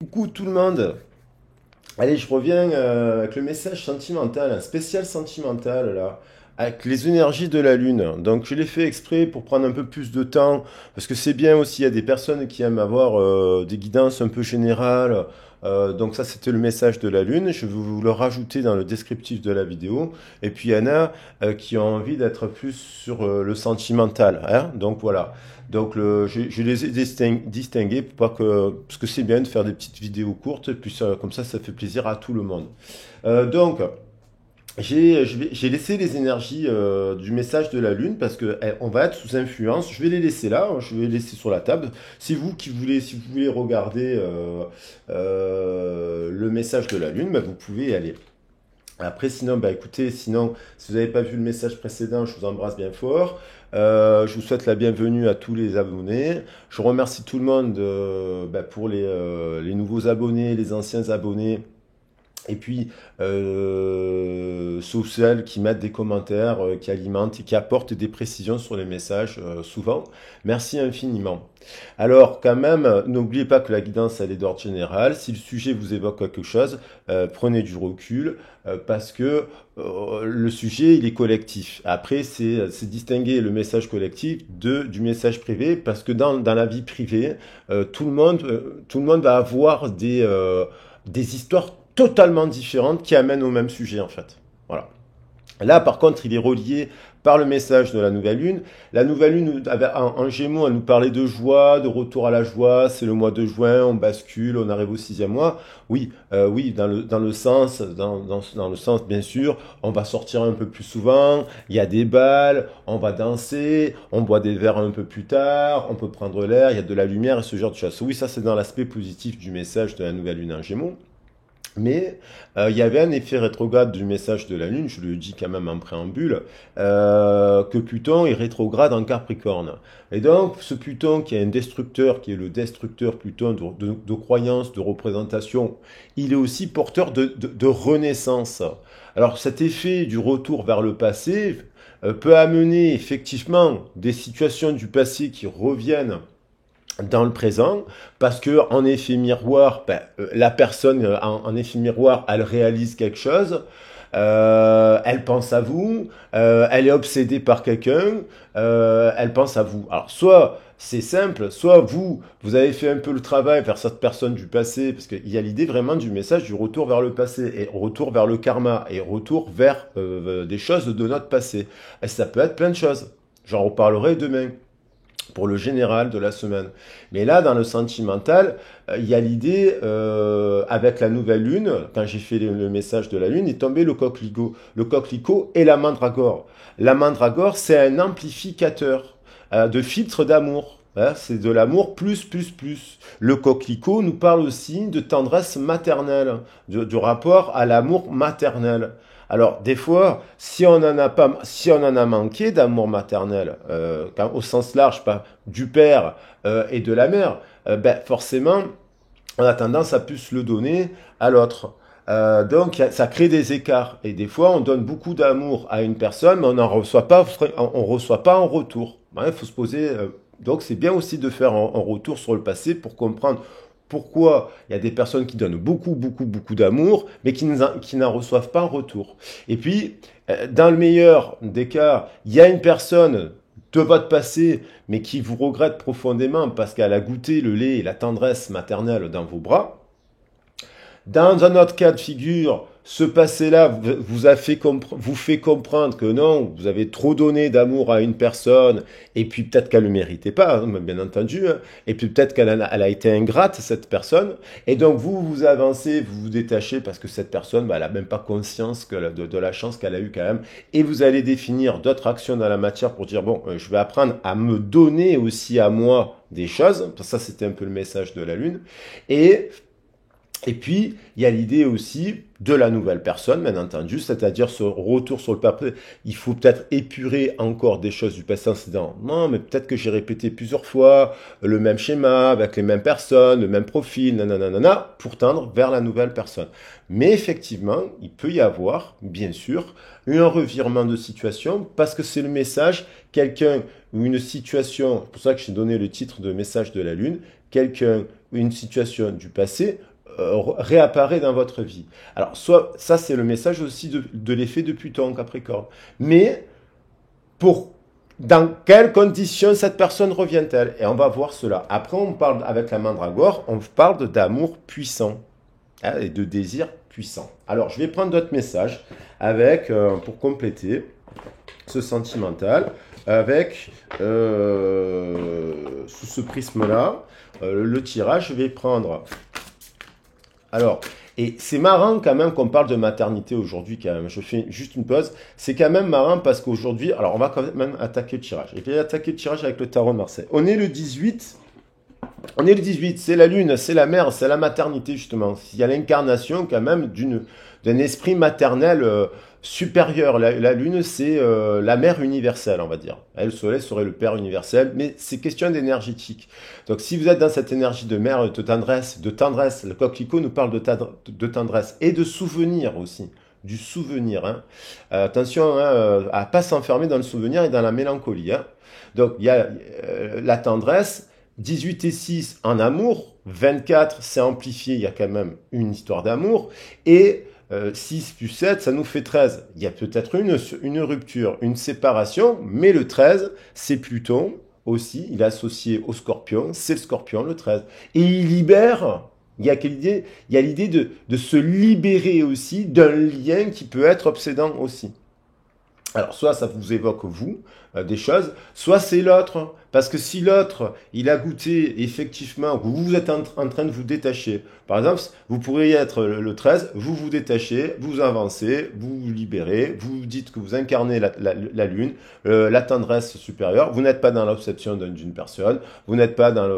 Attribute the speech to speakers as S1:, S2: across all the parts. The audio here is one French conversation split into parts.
S1: Coucou tout le monde. Allez, je reviens avec le message sentimental, un spécial sentimental là, avec les énergies de la Lune. Donc je l'ai fait exprès pour prendre un peu plus de temps, parce que c'est bien aussi, il y a des personnes qui aiment avoir des guidances un peu générales. Donc ça, c'était le message de la Lune. Je vais vous le rajouter dans le descriptif de la vidéo. Et puis il y en a qui ont envie d'être plus sur le sentimental, hein. Donc voilà. Donc je les ai distingués pour pas que, parce que c'est bien de faire des petites vidéos courtes, et puis comme ça fait plaisir à tout le monde. Donc, j'ai laissé les énergies du message de la Lune parce que on va être sous influence. Je vais les laisser là, hein, je vais les laisser sur la table. Si vous voulez regarder le message de la Lune, bah, vous pouvez y aller. Après, sinon, bah écoutez, sinon, si vous n'avez pas vu le message précédent, je vous embrasse bien fort. Je vous souhaite la bienvenue à tous les abonnés. Je remercie tout le monde bah, pour les nouveaux abonnés, les anciens abonnés. Et puis, sauf celles qui mettent des commentaires, qui alimentent et qui apportent des précisions sur les messages, souvent. Merci infiniment. Alors, quand même, n'oubliez pas que la guidance, elle est d'ordre général. Si le sujet vous évoque quelque chose, prenez du recul, parce que le sujet, il est collectif. Après, c'est distinguer le message collectif du message privé, parce que dans la vie privée, tout le monde va avoir des histoires totalement différentes qui amènent au même sujet en fait. Voilà. Là, par contre, il est relié par le message de la nouvelle lune. La nouvelle lune, en Gémeaux, elle nous parlait de joie, de retour à la joie. C'est le mois de juin, on bascule, on arrive au sixième mois. Oui, oui, dans le sens, bien sûr, on va sortir un peu plus souvent. Il y a des balles, on va danser, on boit des verres un peu plus tard, on peut prendre l'air, il y a de la lumière et ce genre de choses. Oui, ça, c'est dans l'aspect positif du message de la nouvelle lune en Gémeaux. Mais il y avait un effet rétrograde du message de la Lune, je le dis quand même en préambule, que Pluton est rétrograde en Capricorne. Et donc, ce Pluton qui est un destructeur, qui est le destructeur Pluton de croyances, de représentation, il est aussi porteur de renaissance. Alors, cet effet du retour vers le passé peut amener effectivement des situations du passé qui reviennent dans le présent, parce que en effet miroir, ben, la personne en effet miroir, elle réalise quelque chose, elle pense à vous, elle est obsédée par quelqu'un, elle pense à vous. Alors soit c'est simple, soit vous avez fait un peu le travail vers cette personne du passé, parce qu'il y a l'idée vraiment du message du retour vers le passé, et retour vers le karma, et retour vers des choses de notre passé. Et ça peut être plein de choses. J'en reparlerai demain pour le général de la semaine. Mais là, dans le sentimental, il y a l'idée, avec la nouvelle lune, quand j'ai fait le message de la lune, est tombé le coquelicot. Le coquelicot et la mandragore. La mandragore, c'est un amplificateur de filtre d'amour. Hein, c'est de l'amour plus, plus, plus. Le coquelicot nous parle aussi de tendresse maternelle, du rapport à l'amour maternel. Alors, des fois, si on en a pas, si on en a manqué d'amour maternel, au sens large, pas du père et de la mère, ben forcément, on a tendance à plus le donner à l'autre. Donc, ça crée des écarts. Et des fois, on donne beaucoup d'amour à une personne, mais on n'en reçoit pas, on reçoit pas en retour. Il faut se poser. Donc, c'est bien aussi de faire un retour sur le passé pour comprendre pourquoi il y a des personnes qui donnent beaucoup, beaucoup, beaucoup d'amour, mais qui n'en reçoivent pas en retour. Et puis, dans le meilleur des cas, il y a une personne de votre passé, mais qui vous regrette profondément parce qu'elle a goûté le lait et la tendresse maternelle dans vos bras. Dans un autre cas de figure, ce passé-là vous fait comprendre que non, vous avez trop donné d'amour à une personne, et puis peut-être qu'elle ne le méritait pas, hein, bien entendu, hein, et puis peut-être elle a été ingrate, cette personne, et donc vous avancez, vous vous détachez parce que cette personne, bah, elle n'a même pas conscience de la chance qu'elle a eue quand même, et vous allez définir d'autres actions dans la matière pour dire, bon, je vais apprendre à me donner aussi à moi des choses, ça c'était un peu le message de la Lune, et et puis, il y a l'idée aussi de la nouvelle personne, bien entendu, c'est-à-dire ce retour sur le papier. Il faut peut-être épurer encore des choses du passé en se disant, non, mais peut-être que j'ai répété plusieurs fois le même schéma, avec les mêmes personnes, le même profil, nanana, pour tendre vers la nouvelle personne. Mais effectivement, il peut y avoir, bien sûr, un revirement de situation, parce que c'est le message, quelqu'un ou une situation, c'est pour ça que j'ai donné le titre de message de la Lune, quelqu'un ou une situation du passé réapparaît dans votre vie. Alors, soit ça, c'est le message aussi de l'effet de Pluton, Capricorne. Mais, dans quelles conditions cette personne revient-elle? Et on va voir cela. Après, on parle, avec la mandragore, on parle d'amour puissant, hein, et de désir puissant. Alors, je vais prendre d'autres messages avec, pour compléter ce sentimental, avec, sous ce prisme-là, le tirage, je vais prendre... Alors, et c'est marrant quand même qu'on parle de maternité aujourd'hui quand même. Je fais juste une pause. C'est quand même marrant parce qu'aujourd'hui, alors on va quand même attaquer le tirage. Et puis attaquer le tirage avec le tarot de Marseille. On est le 18. On est le 18, c'est la lune, c'est la mère, c'est la maternité justement. Il y a l'incarnation quand même d'un esprit maternel supérieur. La lune, c'est la mère universelle, on va dire. Elle, le soleil serait le père universel, mais c'est question d'énergétique. Donc si vous êtes dans cette énergie de mère, de tendresse, le coquelicot nous parle de tendresse et de souvenir aussi. Du souvenir. Hein. Attention hein, à ne pas s'enfermer dans le souvenir et dans la mélancolie. Hein. Donc il y a la tendresse. 18 et 6 en amour, 24 c'est amplifié, il y a quand même une histoire d'amour, et 6 plus 7 ça nous fait 13. Il y a peut-être une rupture, une séparation, mais le 13 c'est Pluton aussi, il est associé au Scorpion, c'est le Scorpion le 13. Et il libère, il y a l'idée de se libérer aussi d'un lien qui peut être obsédant aussi. Alors, soit ça vous évoque, vous, des choses, soit c'est l'autre. Parce que si l'autre, il a goûté, effectivement, que vous êtes en train de vous détacher. Par exemple, vous pourriez être le 13, vous vous détachez, vous avancez, vous vous libérez, vous dites que vous incarnez la lune, la tendresse supérieure, vous n'êtes pas dans l'obsession d'une personne, vous n'êtes pas dans,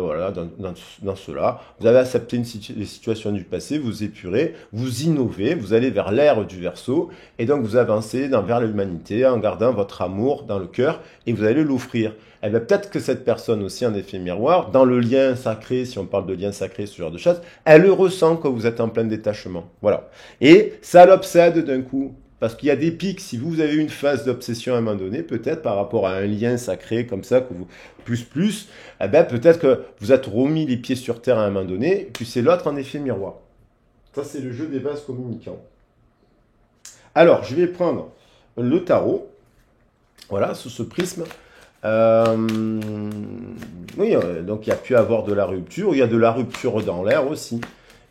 S1: dans cela, vous avez accepté les situations du passé, vous épurez, vous innovez, vous allez vers l'ère du Verseau, et donc vous avancez vers l'humanité en gardant votre amour dans le cœur, et vous allez l'offrir. Eh bien, peut-être que cette personne aussi, en effet miroir, dans le lien sacré, si on parle de lien sacré, ce genre de choses, elle le ressent quand vous êtes en plein détachement. Voilà. Et ça l'obsède d'un coup. Parce qu'il y a des pics, si vous avez une phase d'obsession à un moment donné, peut-être par rapport à un lien sacré comme ça, que vous, eh bien, peut-être que vous êtes remis les pieds sur terre à un moment donné, et puis c'est l'autre en effet miroir. Ça, c'est le jeu des vases communicants. Alors, je vais prendre le tarot, voilà, sous ce prisme. Oui, donc il y a pu avoir de la rupture, il y a de la rupture dans l'air aussi.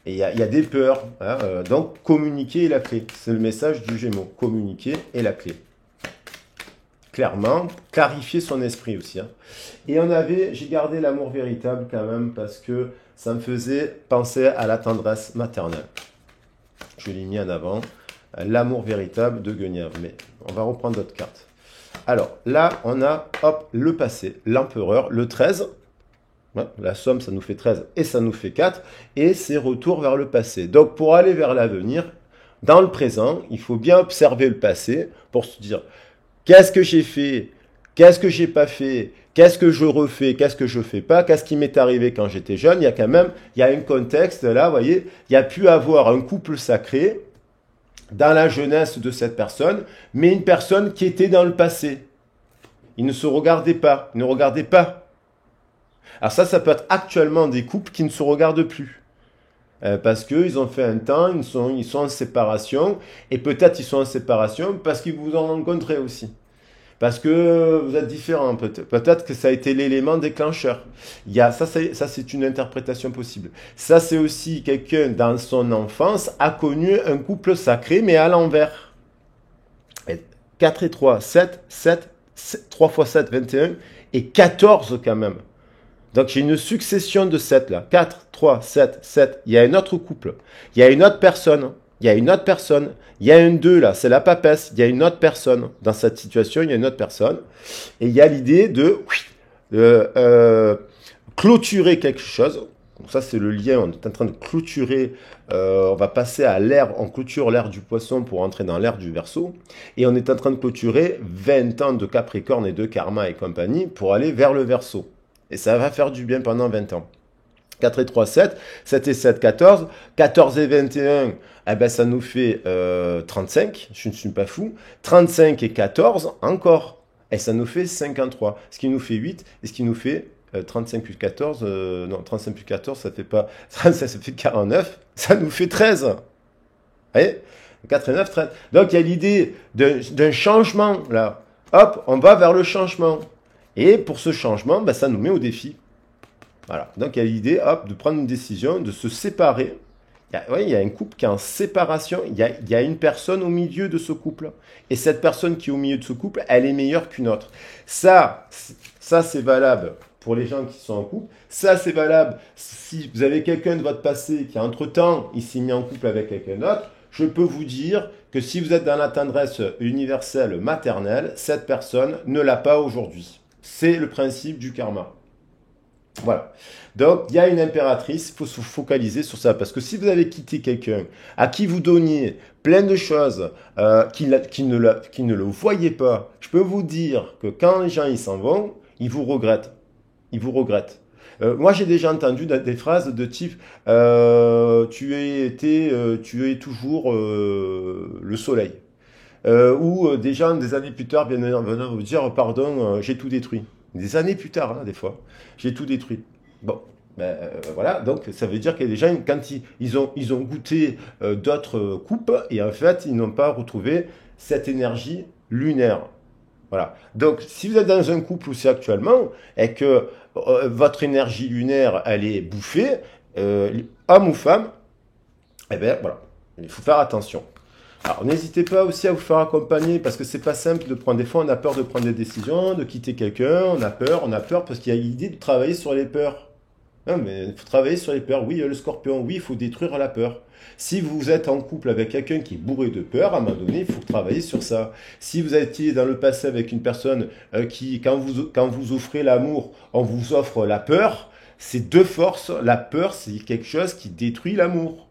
S1: Et il y a des peurs. Hein, donc, communiquer est la clé. C'est le message du Gémeaux. Communiquer est la clé. Clairement, clarifier son esprit aussi. Hein. Et j'ai gardé l'amour véritable quand même parce que ça me faisait penser à la tendresse maternelle. Je l'ai mis en avant. L'amour véritable de Guenièvre. Mais on va reprendre d'autres cartes. Alors, là, on a, hop, le passé, l'empereur, le 13. Ouais, la somme, ça nous fait 13 et ça nous fait 4. Et c'est retour vers le passé. Donc, pour aller vers l'avenir, dans le présent, il faut bien observer le passé pour se dire, qu'est-ce que j'ai fait? Qu'est-ce que j'ai pas fait? Qu'est-ce que je refais? Qu'est-ce que je fais pas? Qu'est-ce qui m'est arrivé quand j'étais jeune? Il y a quand même, il y a un contexte là, vous voyez, il y a pu avoir un couple sacré dans la jeunesse de cette personne, mais une personne qui était dans le passé. Ils ne se regardaient pas, ils ne regardaient pas. Alors ça peut être actuellement des couples qui ne se regardent plus. Parce qu'ils ont fait un temps, ils sont en séparation, et peut-être ils sont en séparation parce qu'ils vous ont rencontré aussi. Parce que vous êtes différents, peut-être que ça a été l'élément déclencheur. Ça c'est une interprétation possible. Ça, c'est aussi quelqu'un, dans son enfance, a connu un couple sacré, mais à l'envers. 4 et 3, 7, 3 x 7, 21, et 14 quand même. Donc j'ai une succession de 7 là. 4, 3, 7, 7. Il y a un autre couple. Il y a une autre personne. Il y a une autre personne. Il y a un 2 là, c'est la papesse. Il y a une autre personne. Dans cette situation, il y a une autre personne. Et il y a l'idée de clôturer quelque chose. Donc ça, c'est le lien. On est en train de clôturer. On va passer à l'ère. On clôture l'ère du poisson pour entrer dans l'ère du Verseau. Et on est en train de clôturer 20 ans de Capricorne et de Karma et compagnie pour aller vers le Verseau. Et ça va faire du bien pendant 20 ans. 4 et 3, 7. 7 et 7, 14. 14 et 21, eh ben, ça nous fait 35. Je ne suis pas fou. 35 et 14, encore. Et ça nous fait 53. Ce qui nous fait 8. Et ce qui nous fait 35 plus 14. Non, 35 plus 14, ça fait pas... 35, ça fait 49. Ça nous fait 13. Vous voyez? 4 et 9, 13. Donc il y a l'idée d'un changement, là. Hop, on va vers le changement. Et pour ce changement, ben, ça nous met au défi. Voilà. Donc il y a l'idée, hop, de prendre une décision, de se séparer. Il y a un couple qui est en séparation. Il y a une personne au milieu de ce couple. Et cette personne qui est au milieu de ce couple, elle est meilleure qu'une autre. Ça c'est valable pour les gens qui sont en couple. Ça, c'est valable si vous avez quelqu'un de votre passé qui, entre-temps, il s'est mis en couple avec quelqu'un d'autre. Je peux vous dire que si vous êtes dans la tendresse universelle maternelle, cette personne ne l'a pas aujourd'hui. C'est le principe du karma. Voilà. Donc, il y a une impératrice, il faut se focaliser sur ça. Parce que si vous avez quitté quelqu'un à qui vous donniez plein de choses, qui ne le voyaient pas, je peux vous dire que quand les gens ils s'en vont, ils vous regrettent. Ils vous regrettent. Moi, j'ai déjà entendu des phrases de type tu es toujours le soleil. Ou des gens, des années plus tard, viennent vous dire pardon, j'ai tout détruit. Des années plus tard, hein, des fois, j'ai tout détruit. Bon, ben, voilà, donc ça veut dire que les gens, quand ils ont goûté d'autres coupes, et en fait, ils n'ont pas retrouvé cette énergie lunaire. Voilà. Donc, si vous êtes dans un couple aussi actuellement, et que votre énergie lunaire, elle est bouffée, homme ou femme, eh bien, voilà, il faut faire attention. Alors, n'hésitez pas aussi à vous faire accompagner, parce que c'est pas simple de prendre, des fois, on a peur de prendre des décisions, de quitter quelqu'un, on a peur, parce qu'il y a l'idée de travailler sur les peurs. Non, mais il faut travailler sur les peurs. Oui, le scorpion, oui, il faut détruire la peur. Si vous êtes en couple avec quelqu'un qui est bourré de peur, à un moment donné, il faut travailler sur ça. Si vous étiez dans le passé avec une personne qui, quand vous offrez l'amour, on vous offre la peur, c'est deux forces. La peur, c'est quelque chose qui détruit l'amour.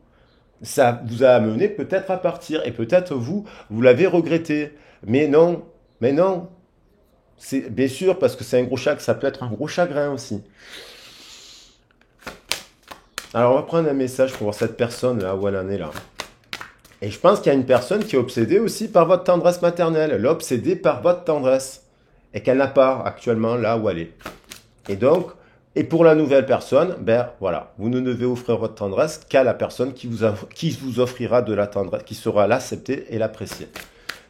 S1: Ça vous a amené peut-être à partir, et peut-être vous l'avez regretté. Mais non, mais non. C'est bien sûr, parce que c'est un gros chagrin, ça peut être un gros chagrin aussi. Alors, on va prendre un message pour voir cette personne-là, où elle en est là. Et je pense qu'il y a une personne qui est obsédée aussi par votre tendresse maternelle. Elle est obsédée par votre tendresse. Et qu'elle n'a pas actuellement là où elle est. Et donc, et pour la nouvelle personne, ben voilà, vous ne devez offrir votre tendresse qu'à la personne qui vous offrira de la tendresse, qui saura l'accepter et l'apprécier.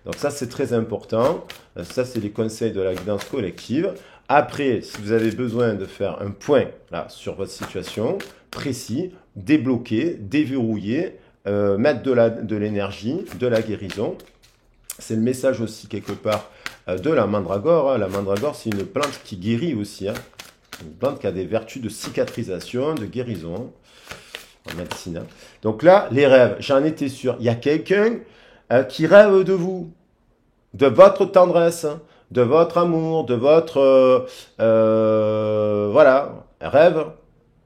S1: Donc ça, c'est très important. Ça, c'est les conseils de la guidance collective. Après, si vous avez besoin de faire un point là, sur votre situation, précis, débloquer, déverrouiller, mettre de l'énergie, de la guérison. C'est le message aussi quelque part de la mandragore. Hein. La mandragore, c'est une plante qui guérit aussi. Hein. Une plante qui a des vertus de cicatrisation, de guérison en médecine. Hein. Donc là, les rêves, j'en étais sûr. Il y a quelqu'un qui rêve de vous, de votre tendresse, hein, de votre amour, de votre... voilà, rêve.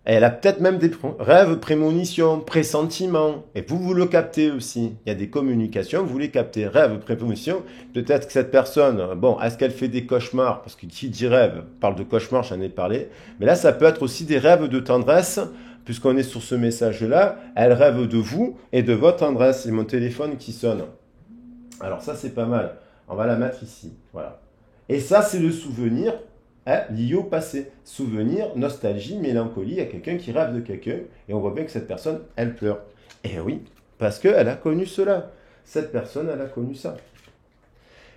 S1: Et elle a peut-être même des rêves, prémonitions, pressentiments. Et vous le captez aussi. Il y a des communications, vous les captez. Rêves, prémonitions. Peut-être que cette personne, bon, est-ce qu'elle fait des cauchemars? Parce que qui dit rêve parle de cauchemars, j'en ai parlé. Mais là, ça peut être aussi des rêves de tendresse, puisqu'on est sur ce message-là. Elle rêve de vous et de votre tendresse. C'est mon téléphone qui sonne. Alors ça, c'est pas mal. On va la mettre ici. Voilà. Et ça, c'est le souvenir. Lié au passé. Souvenir, nostalgie, mélancolie, il y a quelqu'un qui rêve de quelqu'un, et on voit bien que cette personne, elle pleure. Et oui, parce qu'elle a connu cela. Cette personne, elle a connu ça.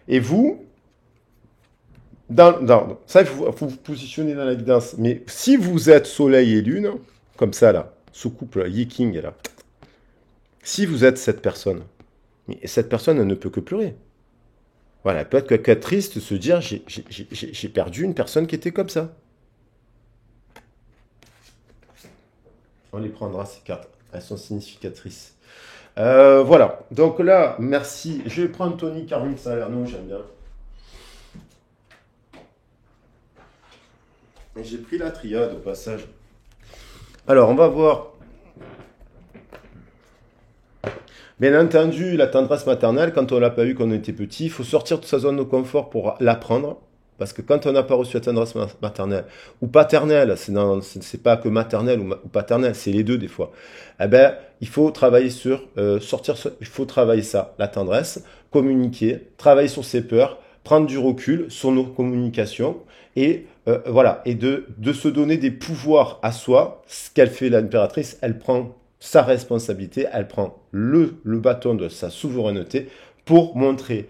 S1: Et vous, ça, il faut vous positionner dans la guidance. Mais si vous êtes soleil et lune, comme ça là, ce couple Yi-King là, si vous êtes cette personne, mais cette personne, elle ne peut que pleurer. Voilà, elle peut être que triste, se dire j'ai perdu une personne qui était comme ça. On les prendra ces cartes, elles sont significatrices. Voilà, donc là, merci. Je vais prendre Tony Carmen Salerno, j'aime bien. Et j'ai pris la triade au passage. Alors, on va voir. Bien entendu, la tendresse maternelle, quand on ne l'a pas eu quand on était petit, il faut sortir de sa zone de confort pour l'apprendre. Parce que quand on n'a pas reçu la tendresse maternelle, ou paternelle, c'est pas que maternelle ou paternelle, c'est les deux des fois. Eh ben, il faut travailler sur, il faut travailler ça, la tendresse, communiquer, travailler sur ses peurs, prendre du recul sur nos communications, et voilà, et de se donner des pouvoirs à soi. Ce qu'elle fait l'impératrice, elle prend sa responsabilité, elle prend le bâton de sa souveraineté pour montrer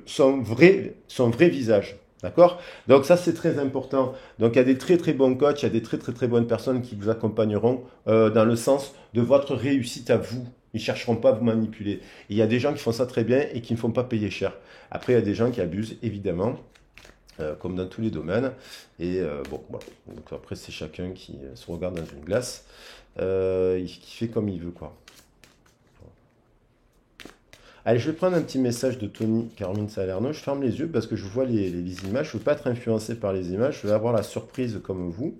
S1: son vrai visage. D'accord? Donc ça, c'est très important. Donc il y a des très très bons coachs, il y a des très très très bonnes personnes qui vous accompagneront dans le sens de votre réussite à vous. Ils ne chercheront pas à vous manipuler. Et il y a des gens qui font ça très bien et qui ne font pas payer cher. Après, il y a des gens qui abusent, évidemment, comme dans tous les domaines. Et bon, voilà. Donc après, c'est chacun qui se regarde dans une glace, qui fait comme il veut, quoi. Allez, je vais prendre un petit message de Tony Carmine Salerno. Je ferme les yeux parce que je vois les images. Je ne veux pas être influencé par les images. Je vais avoir la surprise, comme vous,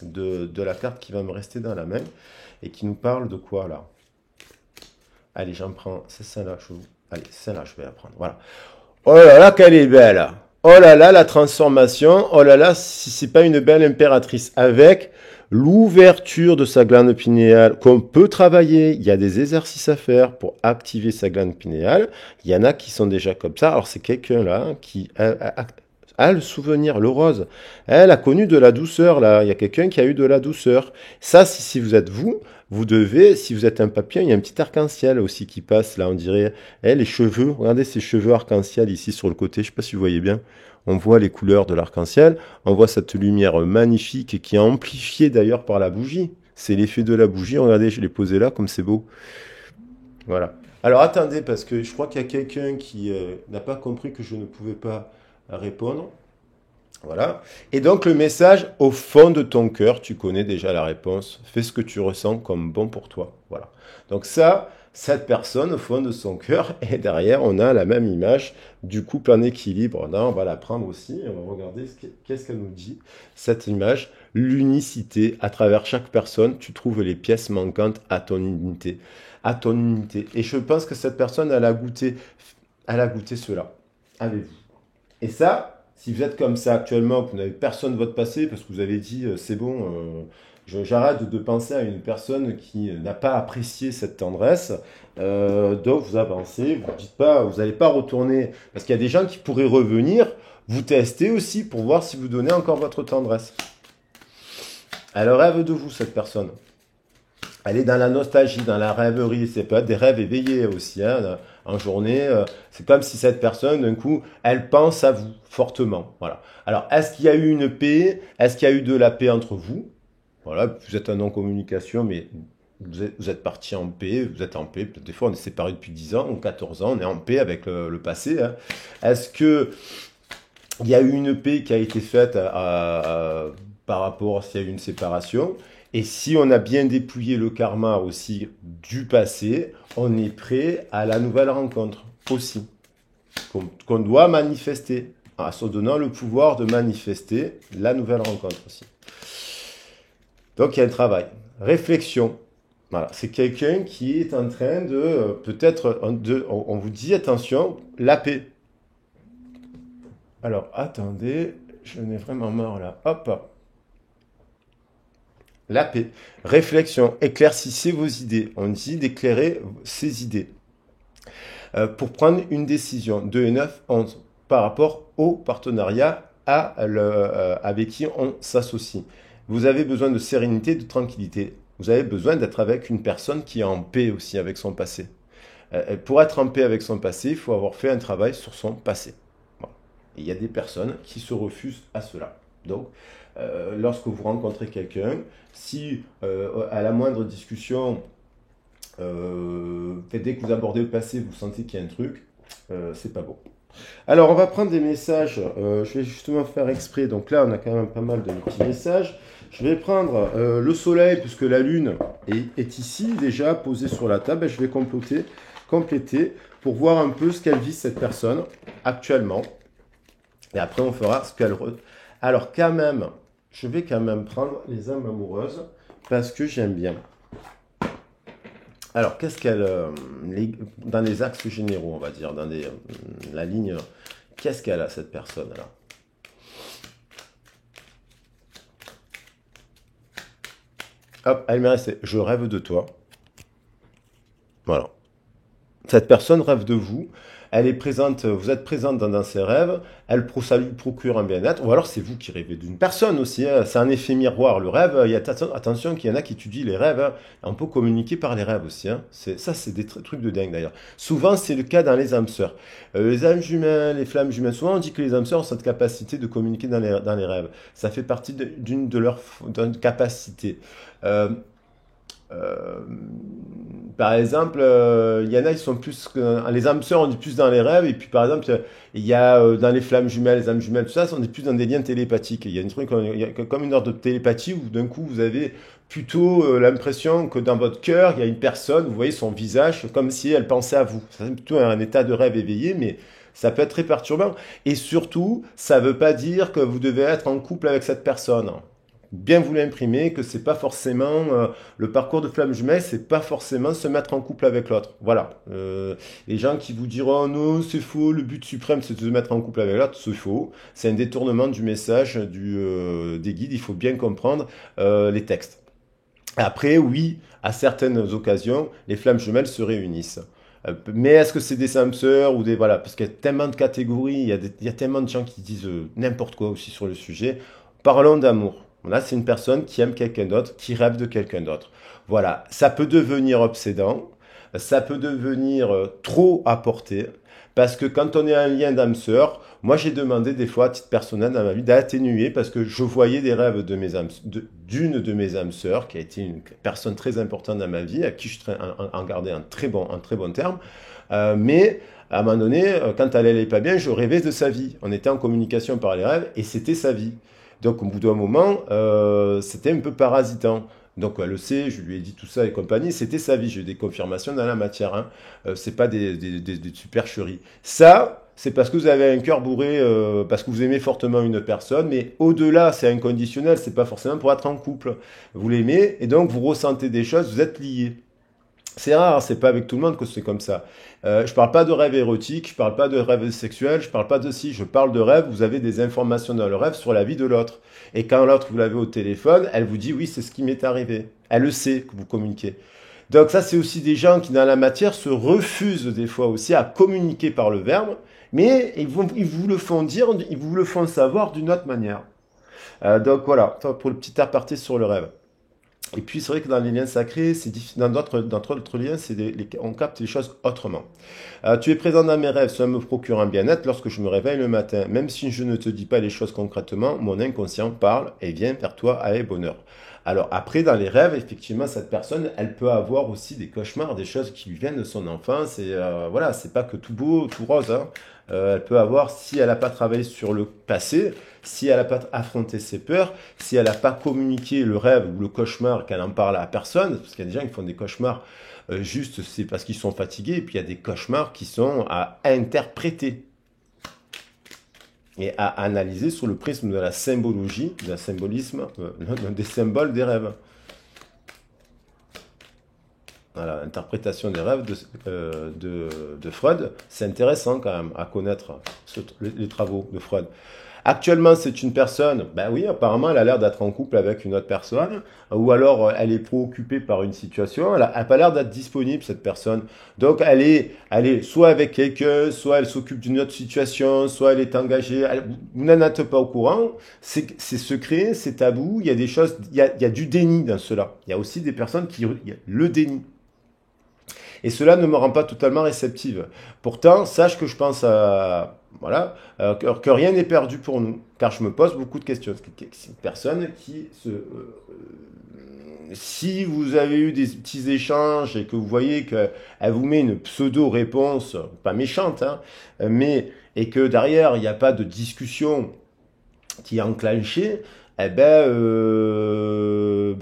S1: de la carte qui va me rester dans la main et qui nous parle de quoi, là? Allez, j'en prends. C'est celle-là. Allez, celle-là, je vais la prendre. Voilà. Oh là là, qu'elle est belle! Oh là là, la transformation! Oh là là, si c'est pas une belle impératrice avec l'ouverture de sa glande pinéale qu'on peut travailler. Il y a des exercices à faire pour activer sa glande pinéale. Il y en a qui sont déjà comme ça. Alors c'est quelqu'un là qui a le souvenir, le rose. Elle a connu de la douceur là. Il y a quelqu'un qui a eu de la douceur. Ça, si vous êtes vous, vous devez, si vous êtes un papillon, il y a un petit arc-en-ciel aussi qui passe là, on dirait. Les cheveux, regardez ces cheveux arc-en-ciel ici sur le côté. Je sais pas si vous voyez bien. On voit les couleurs de l'arc-en-ciel, on voit cette lumière magnifique qui est amplifiée d'ailleurs par la bougie. C'est l'effet de la bougie, regardez, je l'ai posé là, comme c'est beau. Voilà. Alors attendez, parce que je crois qu'il y a quelqu'un qui n'a pas compris que je ne pouvais pas répondre. Voilà. Et donc le message, au fond de ton cœur, tu connais déjà la réponse. Fais ce que tu ressens comme bon pour toi. Voilà. Donc ça, cette personne, au fond de son cœur, et derrière, on a la même image du couple en équilibre. Là, on va la prendre aussi, et on va regarder qu'est-ce qu'elle nous dit. Cette image, l'unicité, à travers chaque personne, tu trouves les pièces manquantes à ton unité. À ton unité. Et je pense que cette personne, elle a goûté cela avec vous. Et ça, si vous êtes comme ça actuellement, que vous n'avez personne de votre passé, parce que vous avez dit, c'est bon, j'arrête de penser à une personne qui n'a pas apprécié cette tendresse, donc vous avancez, vous dites pas, vous n'allez pas retourner, parce qu'il y a des gens qui pourraient revenir, vous tester aussi pour voir si vous donnez encore votre tendresse. Elle rêve de vous, cette personne. Elle est dans la nostalgie, dans la rêverie. C'est peut être des rêves éveillés aussi. Hein, en journée, c'est comme si cette personne, d'un coup, elle pense à vous fortement. Voilà. Alors, est-ce qu'il y a eu une paix? Est-ce qu'il y a eu de la paix entre vous? Voilà, vous êtes en non-communication, mais vous êtes parti en paix, vous êtes en paix. Des fois, on est séparés depuis 10 ans ou 14 ans, on est en paix avec le passé. Hein. Est-ce que il y a eu une paix qui a été faite par rapport s'il y a eu une séparation? Et si on a bien dépouillé le karma aussi du passé, on est prêt à la nouvelle rencontre aussi, qu'on doit manifester, en se donnant le pouvoir de manifester la nouvelle rencontre aussi. Donc il y a un travail. Réflexion. Voilà, c'est quelqu'un qui est en train de, peut-être, on vous dit, attention, la paix. Alors, attendez, j'en ai vraiment marre là. Hop. La paix. Réflexion. Éclaircissez vos idées. On dit d'éclairer ses idées. Pour prendre une décision. 2 et 9, 11. Par rapport au partenariat avec qui on s'associe. Vous avez besoin de sérénité, de tranquillité. Vous avez besoin d'être avec une personne qui est en paix aussi avec son passé. Pour être en paix avec son passé, il faut avoir fait un travail sur son passé. Bon. Il y a des personnes qui se refusent à cela. Donc, lorsque vous rencontrez quelqu'un, si à la moindre discussion, dès que vous abordez le passé, vous sentez qu'il y a un truc, c'est pas bon. Alors, on va prendre des messages. Je vais justement faire exprès. Donc là, on a quand même pas mal de petits messages. Je vais prendre le soleil, puisque la lune est ici, déjà posée sur la table. Et je vais compléter pour voir un peu ce qu'elle vit, cette personne, actuellement. Et après, on fera ce qu'elle... Alors, quand même, je vais quand même prendre les âmes amoureuses, parce que j'aime bien. Alors, qu'est-ce qu'elle... dans les axes généraux, on va dire, dans la ligne... Qu'est-ce qu'elle a, cette personne-là? Hop, elle m'est restée. Je rêve de toi. Voilà. Cette personne rêve de vous. elle est présente, vous êtes présente dans ses rêves, ça lui procure un bien-être, ou alors c'est vous qui rêvez d'une personne aussi, hein. C'est un effet miroir, le rêve, attention qu'il y en a qui étudient les rêves, hein. On peut communiquer par les rêves aussi, hein. C'est des trucs de dingue d'ailleurs. Souvent c'est le cas dans les âmes sœurs. Les âmes jumelles, les flammes jumelles, souvent on dit que les âmes sœurs ont cette capacité de communiquer dans les rêves. Ça fait partie d'une de leurs capacités. Euh, euh, Par exemple, il y en a qui sont plus les âmes sœurs, on est plus dans les rêves, et puis par exemple, il y a dans les flammes jumelles, les âmes jumelles, tout ça, on est plus dans des liens télépathiques. Il y a une truc, il y a comme une sorte de télépathie où d'un coup vous avez plutôt l'impression que dans votre cœur, il y a une personne, vous voyez son visage, comme si elle pensait à vous. C'est plutôt un état de rêve éveillé, mais ça peut être très perturbant. Et surtout, ça ne veut pas dire que vous devez être en couple avec cette personne. Bien vous l'imprimer que c'est pas forcément le parcours de flamme jumelle, c'est pas forcément se mettre en couple avec l'autre. Voilà. Les gens qui vous diront non, c'est faux, le but suprême c'est de se mettre en couple avec l'autre, c'est faux. C'est un détournement du message des guides. Il faut bien comprendre les textes. Après, oui, à certaines occasions, les flammes jumelles se réunissent. Mais est-ce que c'est des âmes sœurs ou des... Voilà, parce qu'il y a tellement de catégories, il y a tellement de gens qui disent n'importe quoi aussi sur le sujet. Parlons d'amour. Là, c'est une personne qui aime quelqu'un d'autre, qui rêve de quelqu'un d'autre. Voilà, ça peut devenir obsédant, ça peut devenir trop à porter, parce que quand on est un lien d'âme sœur, moi j'ai demandé des fois à titre personnel dans ma vie d'atténuer parce que je voyais des rêves de mes âmes, d'une de mes âmes sœurs qui a été une personne très importante dans ma vie, à qui je en gardais un très bon terme, mais à un moment donné, quand elle allait pas bien, je rêvais de sa vie. On était en communication par les rêves et c'était sa vie. Donc au bout d'un moment, c'était un peu parasitant. Donc elle le sait, je lui ai dit tout ça et compagnie, c'était sa vie, j'ai eu des confirmations dans la matière, hein. C'est pas des supercheries. Ça, c'est parce que vous avez un cœur bourré, parce que vous aimez fortement une personne, mais au-delà, c'est inconditionnel, c'est pas forcément pour être en couple. Vous l'aimez, et donc vous ressentez des choses, vous êtes liés. C'est rare, c'est pas avec tout le monde que c'est comme ça. Je parle pas de rêve érotique, je parle pas de rêve sexuel, je parle pas de si, je parle de rêve, vous avez des informations dans le rêve sur la vie de l'autre. Et quand l'autre, vous l'avez au téléphone, elle vous dit oui, c'est ce qui m'est arrivé. Elle le sait que vous communiquez. Donc ça, c'est aussi des gens qui, dans la matière, se refusent des fois aussi à communiquer par le verbe, mais ils vous le font dire, ils vous le font savoir d'une autre manière. Donc voilà, pour le petit aparté sur le rêve. Et puis c'est vrai que dans les liens sacrés, dans d'autres liens, on capte les choses autrement. Tu es présent dans mes rêves, cela me procure un bien-être lorsque je me réveille le matin. Même si je ne te dis pas les choses concrètement, mon inconscient parle et vient vers toi avec bonheur. Alors après, dans les rêves, effectivement, cette personne, elle peut avoir aussi des cauchemars, des choses qui lui viennent de son enfance. Et voilà, c'est pas que tout beau, tout rose, hein. Elle peut avoir, si elle n'a pas travaillé sur le passé, si elle n'a pas affronté ses peurs, si elle n'a pas communiqué le rêve ou le cauchemar, qu'elle en parle à personne, parce qu'il y a des gens qui font des cauchemars juste, c'est parce qu'ils sont fatigués, et puis il y a des cauchemars qui sont à interpréter et à analyser sous le prisme de la symbologie, du symbolisme, des symboles des rêves. Voilà, l'interprétation des rêves de Freud, c'est intéressant quand même à connaître les travaux de Freud. Actuellement, c'est une personne, ben oui, apparemment, elle a l'air d'être en couple avec une autre personne, ou alors elle est préoccupée par une situation, elle n'a pas l'air d'être disponible, cette personne. Donc, elle est soit avec quelqu'un, soit elle s'occupe d'une autre situation, soit elle est engagée, vous n'en êtes pas au courant, c'est secret, c'est tabou, il y a des choses, il y a du déni dans cela. Il y a aussi des personnes il y a le déni. Et cela ne me rend pas totalement réceptive. Pourtant, sache que je pense voilà, que rien n'est perdu pour nous, car je me pose beaucoup de questions. C'est une personne qui si vous avez eu des petits échanges et que vous voyez qu'elle vous met une pseudo-réponse, pas méchante, hein, et que derrière, il n'y a pas de discussion qui est enclenchée, eh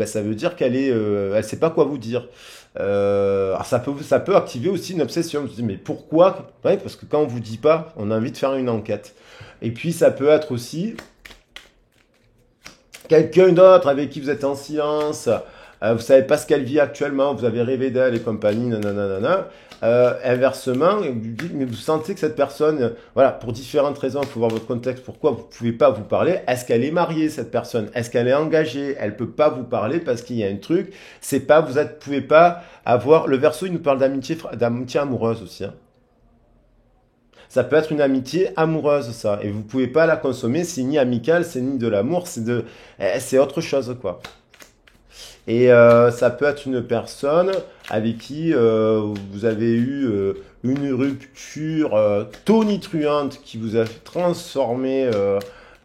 S1: ça veut dire elle sait pas quoi vous dire. Alors ça peut activer aussi une obsession. Je me dis, mais pourquoi? Ouais, parce que quand on vous dit pas, on a envie de faire une enquête. Et puis ça peut être aussi quelqu'un d'autre avec qui vous êtes en silence. Vous savez pas ce qu'elle vit actuellement, vous avez rêvé d'elle et compagnie, nanana. Inversement, mais vous sentez que cette personne, voilà, pour différentes raisons, il faut voir votre contexte, pourquoi vous ne pouvez pas vous parler. Est-ce qu'elle est mariée, cette personne? Est-ce qu'elle est engagée? Elle peut pas vous parler parce qu'il y a un truc, c'est pas, pouvez pas avoir, le Verseau, il nous parle d'amitié amoureuse aussi, hein. Ça peut être une amitié amoureuse, ça. Et vous pouvez pas la consommer, c'est ni amical, c'est ni de l'amour, c'est autre chose, quoi. Et ça peut être une personne avec qui vous avez eu une rupture tonitruante qui vous a transformé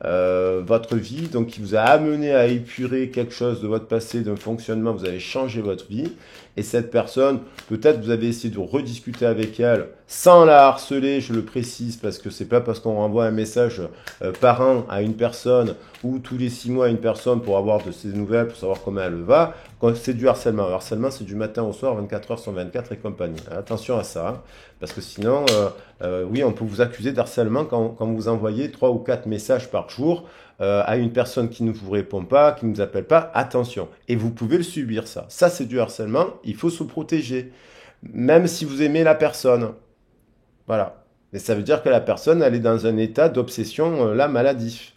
S1: votre vie, donc qui vous a amené à épurer quelque chose de votre passé, d'un fonctionnement, vous avez changé votre vie. Et cette personne, peut-être vous avez essayé de rediscuter avec elle sans la harceler, je le précise, parce que c'est pas parce qu'on renvoie un message par an à une personne ou tous les 6 mois à une personne pour avoir de ses nouvelles, pour savoir comment elle va, quand c'est du harcèlement. Le harcèlement, c'est du matin au soir, 24 heures sur 24 et compagnie. Attention à ça, hein, parce que sinon, oui, on peut vous accuser d'harcèlement quand vous envoyez 3 ou 4 messages par jour à une personne qui ne vous répond pas, qui ne vous appelle pas. Attention. Et vous pouvez le subir, ça. Ça, c'est du harcèlement. Il faut se protéger. Même si vous aimez la personne. Voilà. Et ça veut dire que la personne, elle est dans un état d'obsession, là, maladif.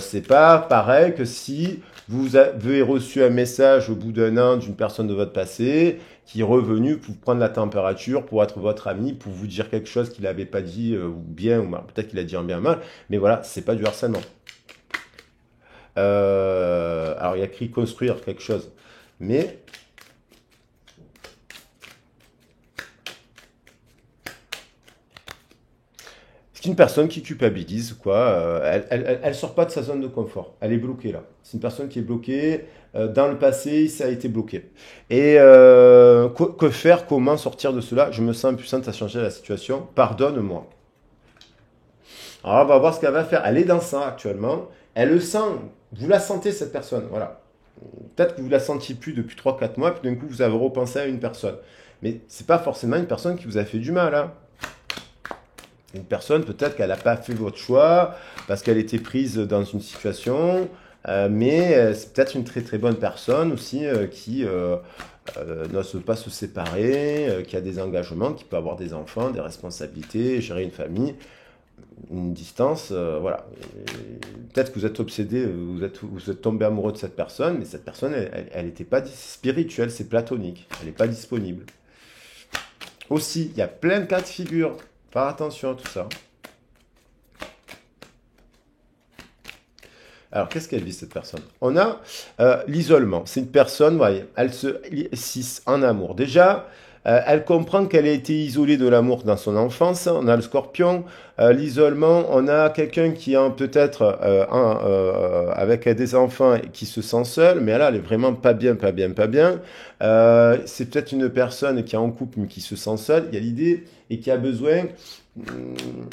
S1: C'est pas pareil que si vous avez reçu un message au bout d'un an d'une personne de votre passé qui est revenu pour prendre la température, pour être votre ami, pour vous dire quelque chose qu'il n'avait pas dit ou bien, ou peut-être qu'il a dit en bien mal, mais voilà, c'est pas du harcèlement. Alors il y a écrit construire quelque chose, mais c'est une personne qui culpabilise, quoi. Elle sort pas de sa zone de confort. Elle est bloquée là. C'est une personne qui est bloquée. Dans le passé, ça a été bloqué. Et que faire? Comment sortir de cela? Je me sens impuissante à changer la situation. Pardonne-moi. Alors, on va voir ce qu'elle va faire. Elle est dans ça actuellement. Elle le sent. Vous la sentez, cette personne. Voilà. Peut-être que vous la sentiez plus depuis 3 4 mois, puis d'un coup, vous avez repensé à une personne. Mais c'est pas forcément une personne qui vous a fait du mal, hein. Une personne, peut-être qu'elle n'a pas fait votre choix parce qu'elle était prise dans une situation, mais c'est peut-être une très très bonne personne aussi qui n'ose pas se séparer, qui a des engagements, qui peut avoir des enfants, des responsabilités, gérer une famille, une distance, voilà. Peut-être que vous êtes obsédé, vous êtes tombé amoureux de cette personne, mais cette personne, elle n'était pas spirituelle, c'est platonique, elle n'est pas disponible. Aussi, il y a plein de cas de figure. Faire attention à tout ça. Alors, qu'est-ce qu'elle vit, cette personne? On a l'isolement. C'est une personne, vous voyez, elle se 6 en amour. Déjà, elle comprend qu'elle a été isolée de l'amour dans son enfance. On a le scorpion. L'isolement, on a quelqu'un qui a peut-être avec des enfants et qui se sent seul, mais là, elle est vraiment pas bien, pas bien, pas bien. C'est peut-être une personne qui est en couple, mais qui se sent seule. Il y a l'idée et qui a besoin.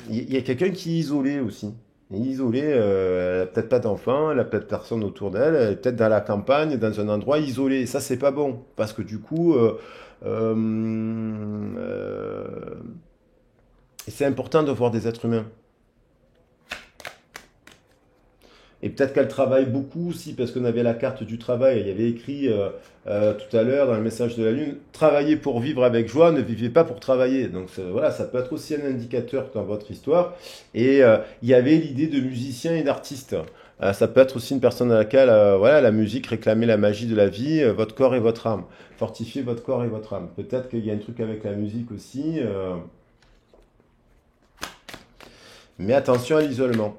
S1: Il y a quelqu'un qui est isolé aussi. Elle est isolée, elle n'a peut-être pas d'enfant, elle n'a peut-être personne autour d'elle, elle est peut-être dans la campagne, dans un endroit isolé. Et ça, c'est pas bon. Parce que du coup, euh, euh, c'est important de voir des êtres humains. Et peut-être qu'elle travaille beaucoup aussi, parce qu'on avait la carte du travail. Il y avait écrit tout à l'heure dans le message de la Lune, travaillez pour vivre avec joie, ne vivez pas pour travailler. Donc voilà, ça peut être aussi un indicateur dans votre histoire. Et il y avait l'idée de musicien et d'artiste. Ça peut être aussi une personne à laquelle voilà, la musique réclamait la magie de la vie, votre corps et votre âme. Fortifier votre corps et votre âme. Peut-être qu'il y a un truc avec la musique aussi. Mais attention à l'isolement.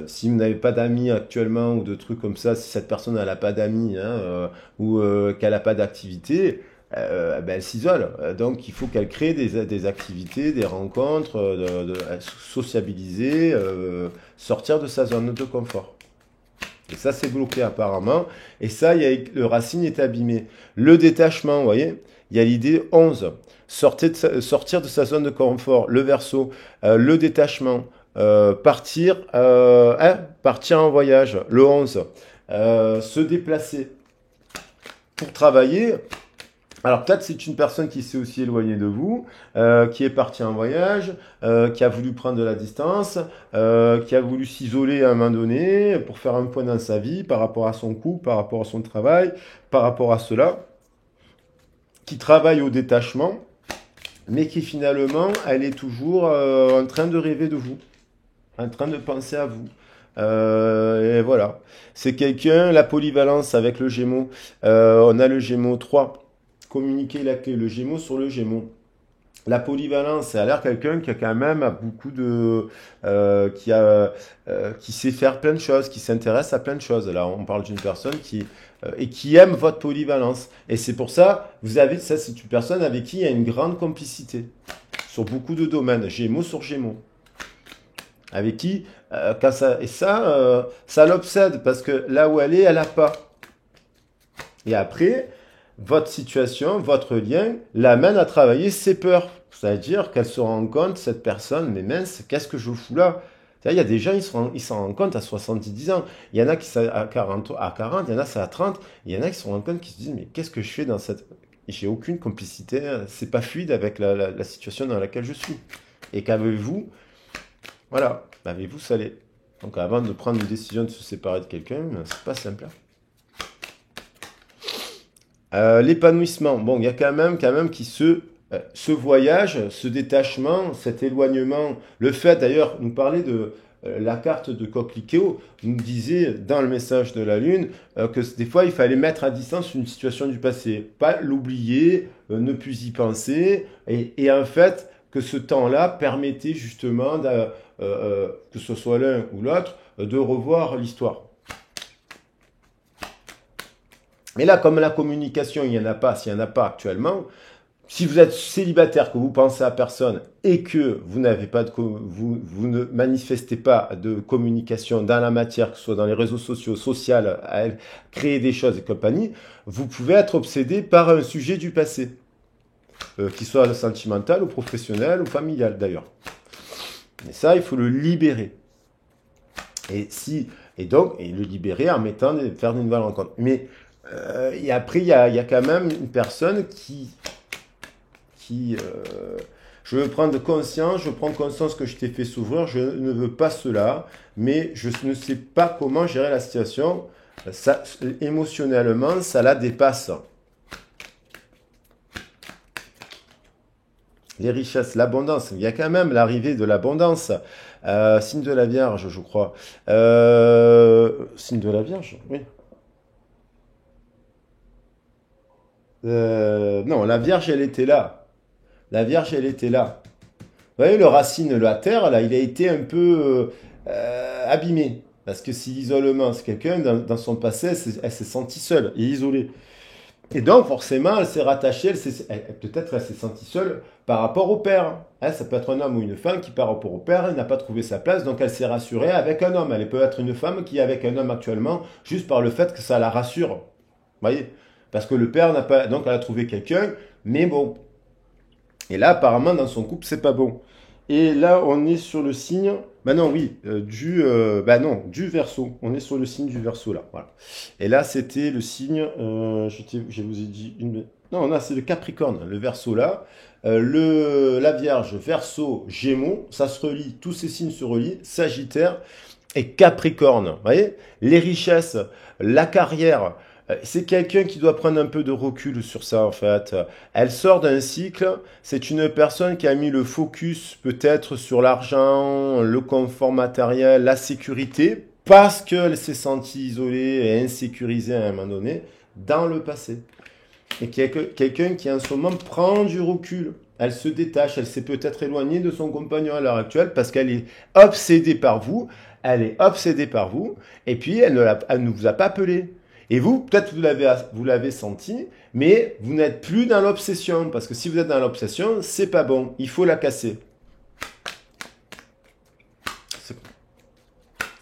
S1: Si vous n'avez pas d'amis actuellement ou de trucs comme ça, si cette personne n'a pas d'amis hein, ou qu'elle n'a pas d'activité, ben, elle s'isole. Donc il faut qu'elle crée des activités, des rencontres, sociabiliser, sortir de sa zone de confort. Et ça, c'est bloqué apparemment. Et ça, le racine est abîmé. Le détachement, vous voyez, il y a l'idée 11. Sortir de sa zone de confort. Le verso, le détachement. Partir en voyage, le 11, se déplacer pour travailler. Alors peut-être c'est une personne qui s'est aussi éloignée de vous, qui est partie en voyage, qui a voulu prendre de la distance, qui a voulu s'isoler à un moment donné pour faire un point dans sa vie par rapport à son couple, par rapport à son travail, par rapport à cela, qui travaille au détachement, mais qui finalement, elle est toujours en train de rêver de vous, en train de penser à vous. Et voilà. C'est quelqu'un, la polyvalence avec le Gémeaux. On a le Gémeaux 3. Communiquer la clé, le Gémeaux sur le Gémeaux. La polyvalence, ça a l'air quelqu'un qui a quand même beaucoup de, qui sait faire plein de choses, qui s'intéresse à plein de choses. Là, on parle d'une personne et qui aime votre polyvalence. Et c'est pour ça, vous avez, ça, c'est une personne avec qui il y a une grande complicité sur beaucoup de domaines, Gémeaux sur Gémeaux. Avec qui, quand ça, et ça l'obsède parce que là où elle a pas. Et après, votre situation, votre lien l'amène à travailler ses peurs. C'est-à-dire qu'elle se rend compte, cette personne, mais mince, qu'est-ce que je fous là? Il y a des gens, ils s'en rendent compte à 70 ans. Il y en a qui sont à 40, il y en a c'est à 30. Il y en a qui se rendent compte, qui se disent, mais qu'est-ce que je fais dans cette... J'ai aucune complicité, c'est pas fluide avec la situation dans laquelle je suis. Et qu'avez-vous, voilà, avez-vous salé. Donc avant de prendre une décision de se séparer de quelqu'un, c'est pas simple. L'épanouissement, bon, il y a quand même qui ce voyage, ce détachement, cet éloignement, le fait d'ailleurs, nous parler de la carte de Coquelicot, nous disait dans le message de la Lune que des fois il fallait mettre à distance une situation du passé, pas l'oublier, ne plus y penser, et en fait que ce temps-là permettait justement, que ce soit l'un ou l'autre, de revoir l'histoire. Et là, comme la communication, il n'y en a pas, s'il n'y en a pas actuellement, si vous êtes célibataire, que vous pensez à personne et que vous n'avez pas vous ne manifestez pas de communication dans la matière, que ce soit dans les réseaux sociaux, social, à créer des choses et compagnie, vous pouvez être obsédé par un sujet du passé, qu'il soit sentimental ou professionnel ou familial d'ailleurs. Et ça, il faut le libérer. Et donc, le libérer en mettant, faire une nouvelle rencontre. Mais et après, il y a quand même une personne je veux prendre conscience, je prends conscience que je t'ai fait s'ouvrir, je ne veux pas cela, mais je ne sais pas comment gérer la situation. Ça, émotionnellement, ça la dépasse. Les richesses, l'abondance, il y a quand même l'arrivée de l'abondance. Signe de la Vierge, je crois. Signe de la Vierge, oui. Non, la Vierge, elle était là. La Vierge, elle était là. Vous voyez, le racine, la terre, là, il a été un peu abîmé. Parce que si l'isolement, c'est quelqu'un, dans son passé, elle s'est sentie seule et isolée. Et donc, forcément, elle s'est rattachée, peut-être elle s'est sentie seule par rapport au père. Hein, ça peut être un homme ou une femme qui, par rapport au père, elle n'a pas trouvé sa place, donc elle s'est rassurée avec un homme. Elle peut être une femme qui est avec un homme actuellement, juste par le fait que ça la rassure. Vous voyez? Parce que le père n'a pas... Donc, elle a trouvé quelqu'un, mais bon. Et là, apparemment, dans son couple, c'est pas bon. Et là, on est sur le signe... Bah non, oui, du Verseau. On est sur le signe du Verseau, là. Voilà. Et là, c'était le signe... je vous ai dit une... Non, là, c'est le Capricorne, le Verseau, là. La Vierge, Verseau, Gémeaux, ça se relie, tous ces signes se relient. Sagittaire et Capricorne. Vous voyez? Les richesses, la carrière... C'est quelqu'un qui doit prendre un peu de recul sur ça, en fait. Elle sort d'un cycle, c'est une personne qui a mis le focus peut-être sur l'argent, le confort matériel, la sécurité, parce qu'elle s'est sentie isolée et insécurisée à un moment donné dans le passé. Et quelqu'un qui en ce moment prend du recul. Elle se détache, elle s'est peut-être éloignée de son compagnon à l'heure actuelle parce qu'elle est obsédée par vous, et puis elle ne vous a pas appelé. Et vous, peut-être vous l'avez senti, mais vous n'êtes plus dans l'obsession. Parce que si vous êtes dans l'obsession, c'est pas bon. Il faut la casser.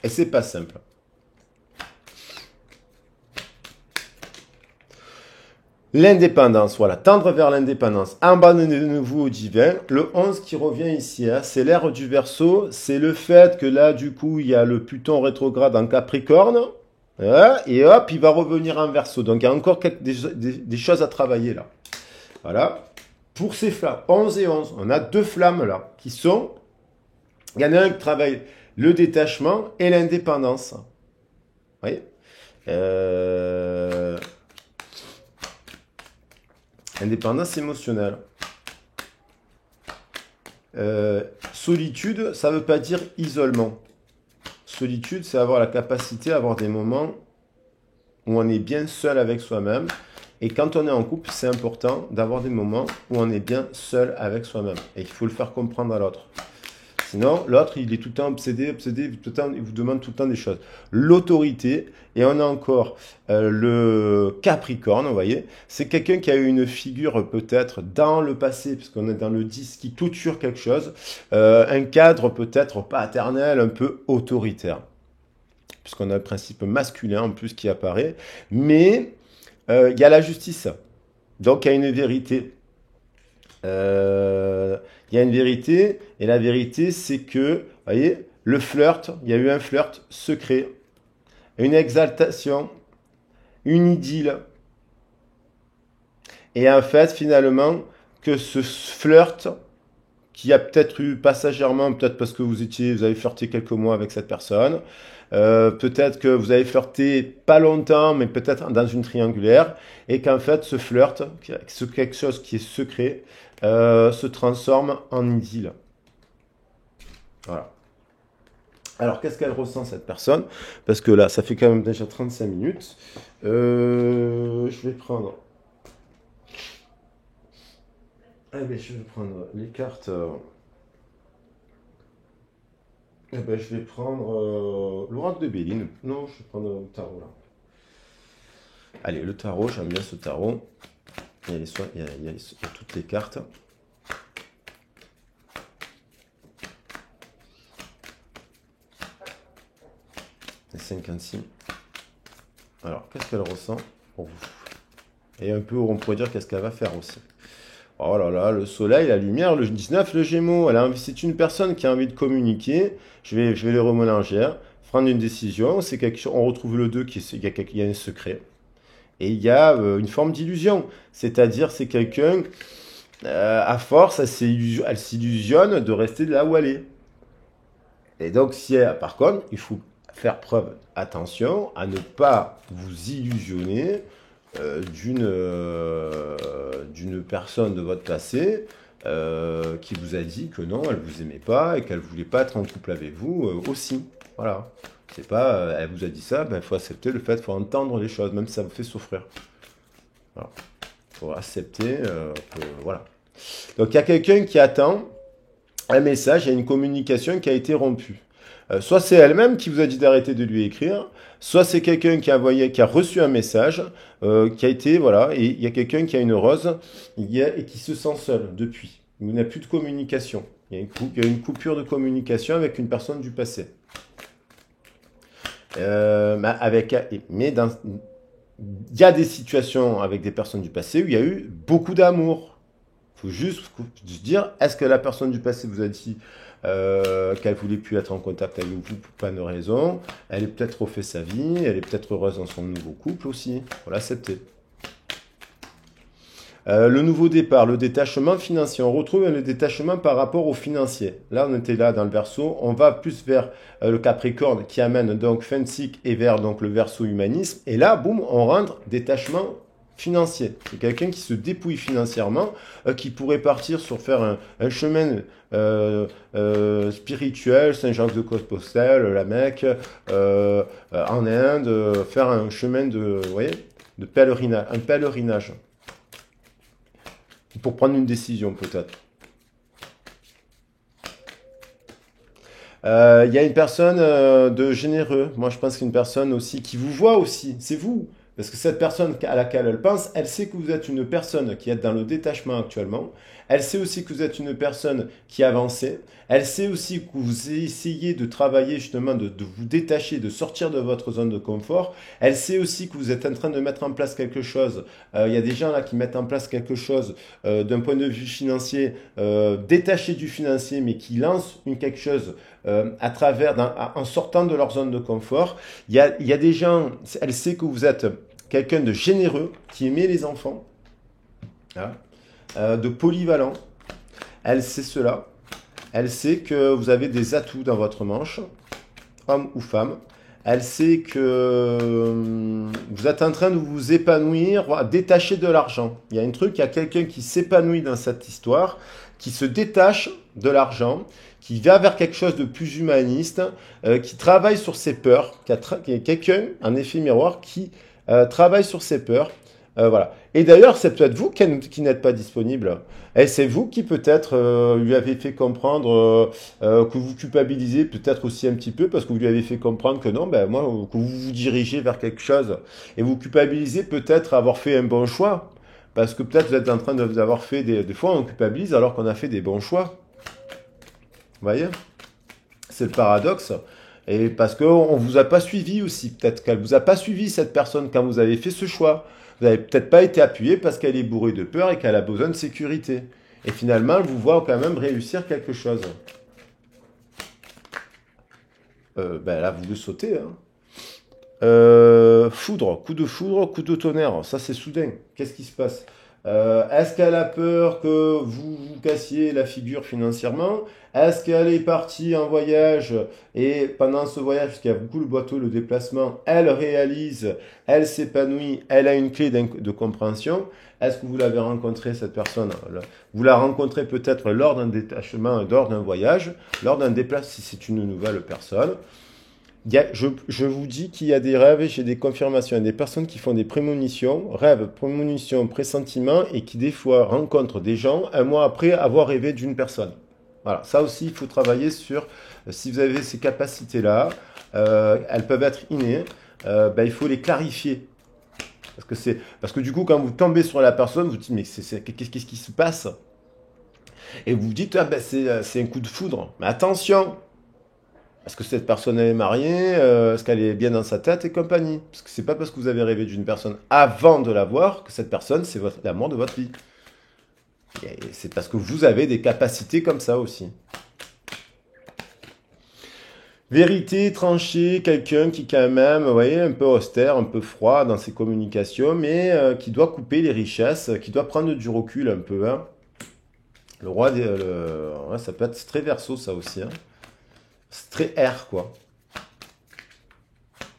S1: Et c'est pas simple. L'indépendance, voilà, tendre vers l'indépendance. Abandonnez-vous au divin. Le 11 qui revient ici, hein, c'est l'ère du Verseau. C'est le fait que là, du coup, il y a le Pluton rétrograde en Capricorne. Et hop, il va revenir en Verseau. Donc, il y a encore des choses à travailler là. Voilà. Pour ces flammes, 11 et 11, on a deux flammes là, qui sont... Il y en a un qui travaille le détachement et l'indépendance. Vous voyez indépendance émotionnelle. Solitude, ça ne veut pas dire isolement. Solitude, c'est avoir la capacité à avoir des moments où on est bien seul avec soi-même Et quand on est en couple, c'est important d'avoir des moments où on est bien seul avec soi-même. Et il faut le faire comprendre à l'autre. Sinon, l'autre, il est tout le temps obsédé, tout le temps, il vous demande tout le temps des choses. L'autorité, et on a encore le Capricorne, vous voyez, c'est quelqu'un qui a eu une figure peut-être dans le passé, puisqu'on est dans le 10, qui clôture quelque chose, un cadre peut-être paternel, un peu autoritaire, puisqu'on a le principe masculin en plus qui apparaît, mais il y a la justice, donc il y a une vérité. Il y a une vérité, et la vérité, c'est que, vous voyez, le flirt, il y a eu un flirt secret, une exaltation, une idylle. Et en fait, finalement, que ce flirt, qui a peut-être eu passagèrement, peut-être parce que vous avez flirté quelques mois avec cette personne, peut-être que vous avez flirté pas longtemps, mais peut-être dans une triangulaire, et qu'en fait, ce flirt, quelque chose qui est secret, se transforme en idylle. Voilà. Alors, qu'est-ce qu'elle ressent, cette personne? Parce que là, ça fait quand même déjà 35 minutes. Je vais prendre... Eh ben, je vais prendre les cartes. Eh ben, je vais prendre l'oracle de Béline. Non, je vais prendre le tarot, là. Allez, le tarot, j'aime bien ce tarot. Il y a toutes les cartes. Les 56. Alors, qu'est-ce qu'elle ressent pour vous? Et un peu, on pourrait dire qu'est-ce qu'elle va faire aussi. Oh là là, le soleil, la lumière, le 19, le Gémeaux. C'est une personne qui a envie de communiquer. Je vais les remélanger. Prendre une décision. C'est quelque chose. On retrouve le 2 il y a un secret. Et il y a une forme d'illusion. C'est-à-dire, c'est quelqu'un, à force, elle s'illusionne de rester là où elle est. Et donc, par contre, il faut faire preuve, attention, à ne pas vous illusionner d'une personne de votre passé qui vous a dit que non, elle vous aimait pas et qu'elle voulait pas être en couple avec vous aussi. Voilà. C'est pas, elle vous a dit ça, ben faut accepter le fait, faut entendre les choses, même si ça vous fait souffrir. Voilà. Faut accepter voilà. Donc il y a quelqu'un qui attend un message, il y a une communication qui a été rompue. Soit c'est elle-même qui vous a dit d'arrêter de lui écrire, soit c'est quelqu'un qui a reçu un message, qui a été, voilà, et il y a quelqu'un qui a une rose, et qui se sent seul depuis. Il n'y a plus de communication. Il y a une coupure de communication avec une personne du passé. Mais il y a des situations avec des personnes du passé où il y a eu beaucoup d'amour. Il faut juste dire, est-ce que la personne du passé vous a dit qu'elle voulait plus être en contact avec vous pour pas de raison? Elle est peut-être refait sa vie, elle est peut-être heureuse dans son nouveau couple aussi. Il faut l'accepter. Le nouveau départ, le détachement financier. On retrouve le détachement par rapport au financier. Là, on était là dans le Verseau. On va plus vers le Capricorne qui amène donc fin de cycle et vers donc le Verseau humanisme. Et là, boum, on rentre détachement financier. C'est quelqu'un qui se dépouille financièrement, qui pourrait partir sur faire un chemin spirituel, Saint-Jacques-de-Compostelle, la Mecque, en Inde, faire un chemin de pèlerinage, un pèlerinage. Pour prendre une décision, peut-être. Il y a une personne de généreux. Moi, je pense qu'une personne aussi qui vous voit aussi. C'est vous. Parce que cette personne à laquelle elle pense, elle sait que vous êtes une personne qui est dans le détachement actuellement. Elle sait aussi que vous êtes une personne qui avance. Elle sait aussi que vous essayez de travailler justement, de vous détacher, de sortir de votre zone de confort. Elle sait aussi que vous êtes en train de mettre en place quelque chose. Il y a des gens là qui mettent en place quelque chose d'un point de vue financier, détaché du financier, mais qui lancent quelque chose en sortant de leur zone de confort. Il y a des gens, elle sait que vous êtes quelqu'un de généreux, qui aimait les enfants, hein, de polyvalent. Elle sait cela. Elle sait que vous avez des atouts dans votre manche, homme ou femme. Elle sait que vous êtes en train de vous épanouir, voilà, détacher de l'argent. Il y a un truc, il y a quelqu'un qui s'épanouit dans cette histoire, qui se détache de l'argent, qui va vers quelque chose de plus humaniste, qui travaille sur ses peurs, qui est quelqu'un, un effet miroir, qui travaille sur ses peurs, Voilà. Et d'ailleurs, c'est peut-être vous qui n'êtes pas disponible. Et c'est vous qui peut-être lui avez fait comprendre que vous culpabilisez peut-être aussi un petit peu parce que vous lui avez fait comprendre que non, ben moi, que vous vous dirigez vers quelque chose. Et vous culpabilisez peut-être avoir fait un bon choix. Parce que peut-être vous êtes en train d'avoir fait des fois on culpabilise alors qu'on a fait des bons choix. Vous voyez? C'est le paradoxe. Et parce qu'on ne vous a pas suivi aussi. Peut-être qu'elle ne vous a pas suivi, cette personne, quand vous avez fait ce choix. Vous n'avez peut-être pas été appuyé parce qu'elle est bourrée de peur et qu'elle a besoin de sécurité. Et finalement, elle vous voit quand même réussir quelque chose. Ben là, vous le sautez. Hein. Foudre, coup de tonnerre. Ça, c'est soudain. Qu'est-ce qui se passe? Est-ce qu'elle a peur que vous vous cassiez la figure financièrement? Est-ce qu'elle est partie en voyage et pendant ce voyage, puisqu'il y a beaucoup le bateau, le déplacement, elle réalise, elle s'épanouit, elle a une clé de compréhension? Est-ce que vous l'avez rencontrée, cette personne? Vous la rencontrez peut-être lors d'un détachement, lors d'un voyage, lors d'un déplacement, si c'est une nouvelle personne. Je vous dis qu'il y a des rêves, j'ai des confirmations, il y a des personnes qui font des prémonitions, rêves, prémonitions, pressentiments, et qui des fois rencontrent des gens un mois après avoir rêvé d'une personne. Voilà, ça aussi, il faut travailler sur, si vous avez ces capacités-là, elles peuvent être innées, ben, il faut les clarifier. Parce que du coup, quand vous tombez sur la personne, vous dites, mais qu'est-ce qui se passe? Et vous vous dites, ah ben c'est un coup de foudre. Mais attention! Est-ce que cette personne est mariée? Est-ce qu'elle est bien dans sa tête et compagnie? Parce que c'est pas parce que vous avez rêvé d'une personne avant de la voir que cette personne, c'est l'amour de votre vie. Et c'est parce que vous avez des capacités comme ça aussi. Vérité tranchée, quelqu'un qui quand même, vous voyez, un peu austère, un peu froid dans ses communications, mais qui doit couper les richesses, qui doit prendre du recul un peu. Hein. Le roi, ouais, ça peut être très verso ça aussi. Hein. C'est très air quoi.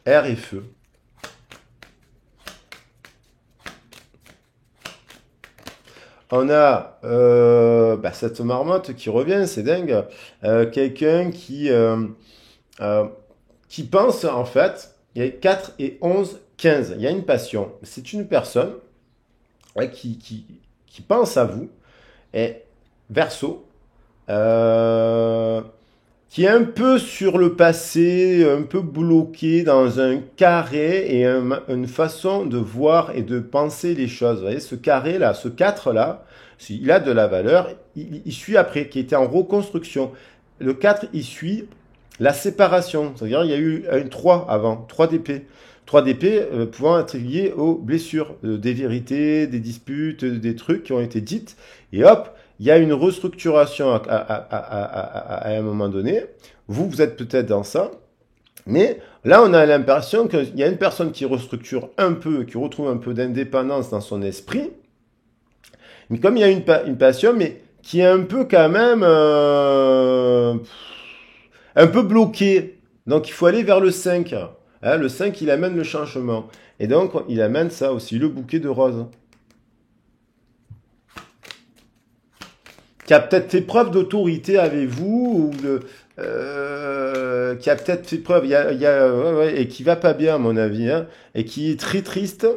S1: Air et feu. On a bah, cette marmotte qui revient, c'est dingue. Quelqu'un euh, qui pense en fait, il y a 4 et 11, 15. Il y a une passion. C'est une personne ouais, qui pense à vous, et verso, euh, qui est un peu sur le passé, un peu bloqué dans un carré et une façon de voir et de penser les choses. Vous voyez, ce carré-là, ce 4-là, il a de la valeur, il suit après, qui était en reconstruction. Le 4, il suit la séparation. C'est-à-dire, il y a eu un 3 avant, 3 d'épée. 3 d'épée pouvant être liés aux blessures, des vérités, des disputes, des trucs qui ont été dites. Et hop, il y a une restructuration à un moment donné. Vous êtes peut-être dans ça. Mais là, on a l'impression qu'il y a une personne qui restructure un peu, qui retrouve un peu d'indépendance dans son esprit. Mais comme il y a une passion, mais qui est un peu quand même un peu bloquée. Donc il faut aller vers le 5. Hein, le 5, il amène le changement. Et donc, il amène ça aussi, le bouquet de roses. Qui a peut-être fait preuve d'autorité avec vous, ou qui a peut-être fait preuve, ouais, ouais, et qui va pas bien à mon avis, hein, et qui est très triste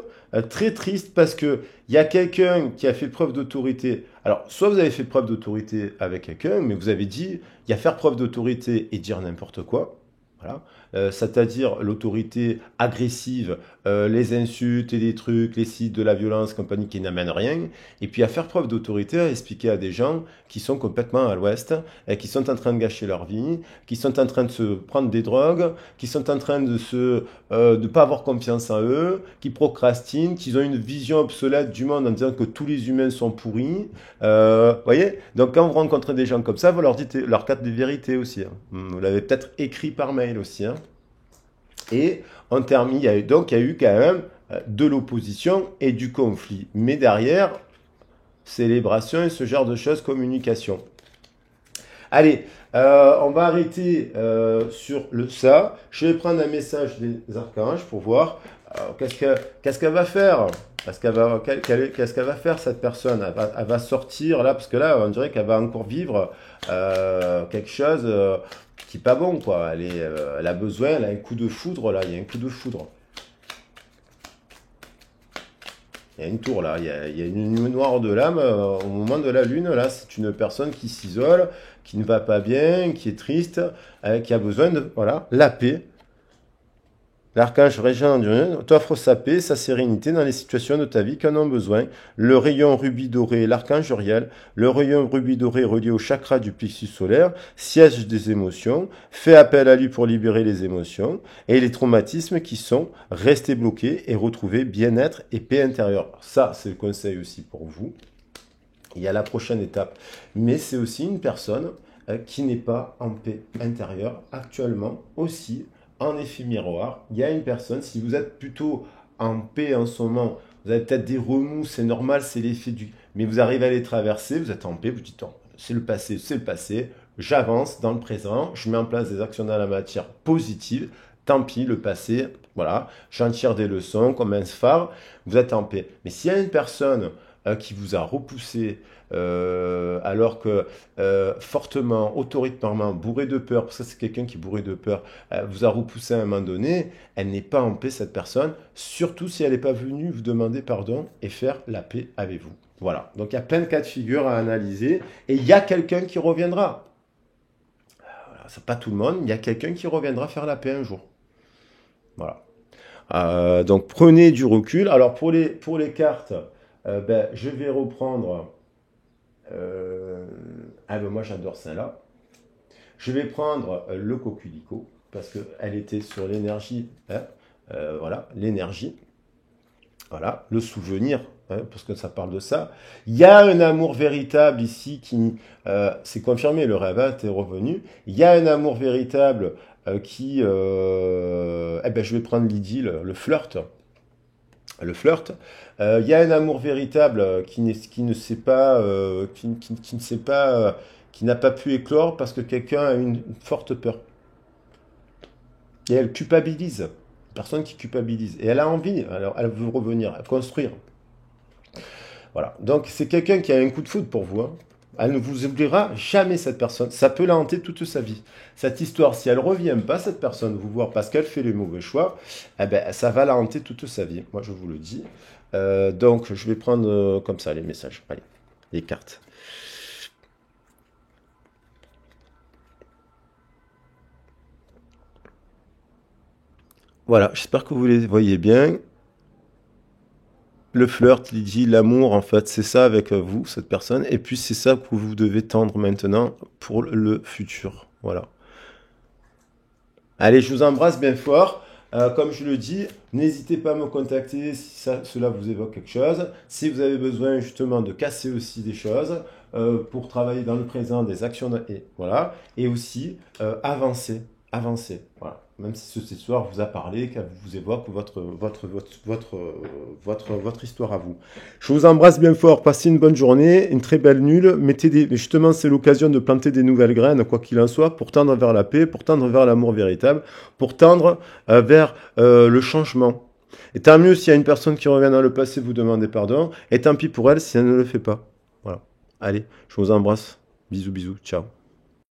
S1: parce que il y a quelqu'un qui a fait preuve d'autorité. Alors, soit vous avez fait preuve d'autorité avec quelqu'un, mais vous avez dit, il y a faire preuve d'autorité et dire n'importe quoi. Voilà. C'est-à-dire l'autorité agressive, les insultes et des trucs, les sites de la violence, compagnie qui n'amènent rien. Et puis à faire preuve d'autorité, à expliquer à des gens qui sont complètement à l'ouest, et qui sont en train de gâcher leur vie, qui sont en train de se prendre des drogues, qui sont en train de pas avoir confiance en eux, qui procrastinent, qui ont une vision obsolète du monde en disant que tous les humains sont pourris. Voyez? Donc quand vous rencontrez des gens comme ça, vous leur dites leur carte de vérité aussi. Hein. Vous l'avez peut-être écrit par mail aussi. Hein. Et on termine, donc il y a eu quand même de l'opposition et du conflit. Mais derrière, célébration et ce genre de choses, communication. Allez, on va arrêter sur ça. Je vais prendre un message des archanges pour voir qu'est-ce qu'elle va faire. Qu'est-ce qu'elle va faire cette personne? Elle va sortir là, parce que là, on dirait qu'elle va encore vivre quelque chose qui n'est pas bon, quoi. Elle a besoin, elle a un coup de foudre là, il y a un coup de foudre. Il y a une tour là, il y a une nuit noire de l'âme au moment de la lune. Là, c'est une personne qui s'isole, qui ne va pas bien, qui est triste, qui a besoin de voilà, la paix. L'archange régent d'Uriel t'offre sa paix, sa sérénité dans les situations de ta vie qu'en ont besoin. Le rayon rubis doré, l'archange Uriel, le rayon rubis doré relié au chakra du plexus solaire, siège des émotions, fait appel à lui pour libérer les émotions et les traumatismes qui sont restés bloqués et retrouver bien-être et paix intérieure. Ça, c'est le conseil aussi pour vous. Il y a la prochaine étape, mais c'est aussi une personne qui n'est pas en paix intérieure actuellement aussi. En effet miroir, il y a une personne, si vous êtes plutôt en paix en ce moment, vous avez peut-être des remous, c'est normal, c'est l'effet du... Mais vous arrivez à les traverser, vous êtes en paix, vous dites, oh, c'est le passé, j'avance dans le présent, je mets en place des actions dans la matière positive, tant pis, le passé, voilà, j'en tire des leçons comme un phare, vous êtes en paix. Mais s'il y a une personne qui vous a repoussé, alors que fortement, autoritairement, bourré de peur, parce que c'est quelqu'un qui est bourré de peur, vous a repoussé à un moment donné, elle n'est pas en paix, cette personne, surtout si elle n'est pas venue vous demander pardon et faire la paix avec vous. Voilà, donc il y a plein de cas de figure à analyser, et il y a quelqu'un qui reviendra. Voilà, c'est pas tout le monde, il y a quelqu'un qui reviendra faire la paix un jour. Voilà. Donc prenez du recul. Alors pour les cartes, je vais reprendre. Ah ben moi j'adore celle-là. Je vais prendre le coquelicot parce qu'elle était sur l'énergie. Hein, voilà, l'énergie. Voilà, le souvenir, hein, parce que ça parle de ça. Il y a un amour véritable ici qui, c'est confirmé, le rêve est revenu. Il y a un amour véritable qui, je vais prendre l'idylle, le flirt. Le flirt. Il y a un amour véritable qui ne sait pas, qui ne sait pas, qui n'a pas pu éclore parce que quelqu'un a une forte peur. Et elle culpabilise. Une personne qui culpabilise. Et elle a envie, alors elle veut revenir, construire. Voilà. Donc c'est quelqu'un qui a un coup de foudre pour vous. Hein. Elle ne vous oubliera jamais, cette personne. Ça peut la hanter toute sa vie. Cette histoire, si elle ne revient pas, cette personne, vous voir parce qu'elle fait les mauvais choix, eh ben, ça va la hanter toute sa vie. Moi, je vous le dis. Donc, je vais prendre comme ça les messages. Allez, les cartes. Voilà, j'espère que vous les voyez bien. Le flirt, Lydie, l'amour, en fait, c'est ça avec vous, cette personne. Et puis, c'est ça que vous devez tendre maintenant pour le futur. Voilà. Allez, je vous embrasse bien fort. Comme je le dis, n'hésitez pas à me contacter si cela vous évoque quelque chose. Si vous avez besoin justement de casser aussi des choses pour travailler dans le présent, des actions, et voilà. Et aussi avancer, avancer. Voilà. Même si ce soir vous a parlé, qu'elle vous évoque votre histoire à vous. Je vous embrasse bien fort, passez une bonne journée, une très belle nulle. Justement, c'est l'occasion de planter des nouvelles graines, quoi qu'il en soit, pour tendre vers la paix, pour tendre vers l'amour véritable, pour tendre vers le changement. Et tant mieux s'il y a une personne qui revient dans le passé vous demander pardon, et tant pis pour elle si elle ne le fait pas. Voilà. Allez, je vous embrasse. Bisous, bisous, ciao.